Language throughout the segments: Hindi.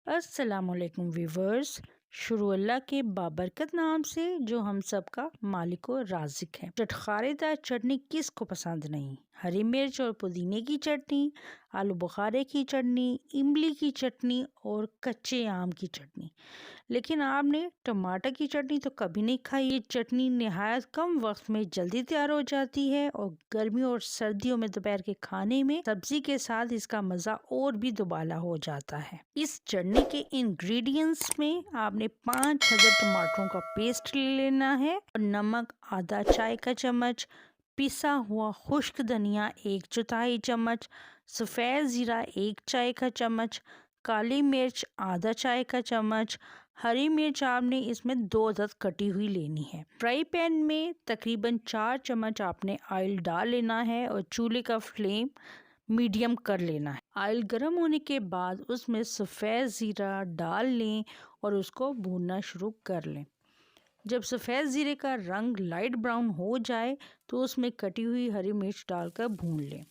अस्सलामुअलैकुम व्यूवर्स। शुरू अल्लाह के बाबरकत नाम से जो हम सब का मालिक और राज़िक है। चटखारेदार चटनी किसको पसंद नहीं। हरी मिर्च और पुदीने की चटनी, आलू बुखारे की चटनी, इमली की चटनी और कच्चे आम की चटनी। लेकिन आपने टमाटर की चटनी तो कभी नहीं खाई। ये चटनी निहायत कम वक्त में जल्दी तैयार हो जाती है और गर्मियों और सर्दियों में दोपहर के खाने में सब्जी के साथ इसका मज़ा और भी दुबाला हो जाता है। इस चटनी के इंग्रेडिएंट्स में आपने 5 टमाटरों का पेस्ट ले लेना है और नमक आधा चाय का चम्मच, पिसा हुआ खुश्क धनिया 1/4 चम्मच, सफ़ेद ज़ीरा 1 चाय का चम्मच, काली मिर्च आधा चाय का चम्मच, हरी मिर्च आपने इसमें 2 अदद कटी हुई लेनी है। फ्राई पैन में तकरीबन 4 चम्मच आपने ऑयल डाल लेना है और चूल्हे का फ्लेम मीडियम कर लेना है। ऑयल गर्म होने के बाद उसमें सफ़ेद ज़ीरा डाल लें और उसको भूनना शुरू कर लें। जब सफ़ेद ज़ीरे का रंग लाइट ब्राउन हो जाए तो उसमें कटी हुई हरी मिर्च डालकर भून लें।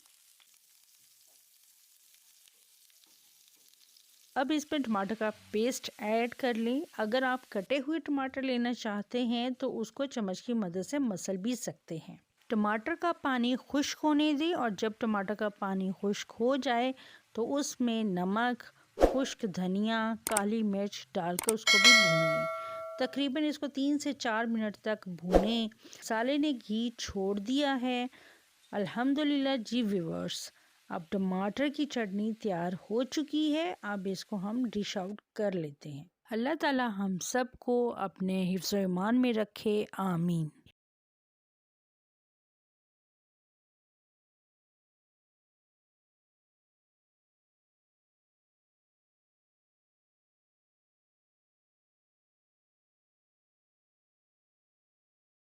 अब इसमें टमाटर का पेस्ट ऐड कर लें। अगर आप कटे हुए टमाटर लेना चाहते हैं तो उसको चम्मच की मदद से मसल भी सकते हैं। टमाटर का पानी खुश्क होने दें और जब टमाटर का पानी खुश्क हो जाए तो उसमें नमक, खुश्क धनिया, काली मिर्च डालकर उसको भी भून लें। तकरीबन इसको 3 से 4 मिनट तक भूनें। मसाले ने घी छोड़ दिया है। अल्हम्दुलिल्लाह जी व्यूअर्स, अब टमाटर की चटनी तैयार हो चुकी है। अब इसको हम डिश आउट कर लेते हैं। अल्लाह ताला हम सब को अपने हिफ्ज़-ओ-ईमान में रखे, आमीन।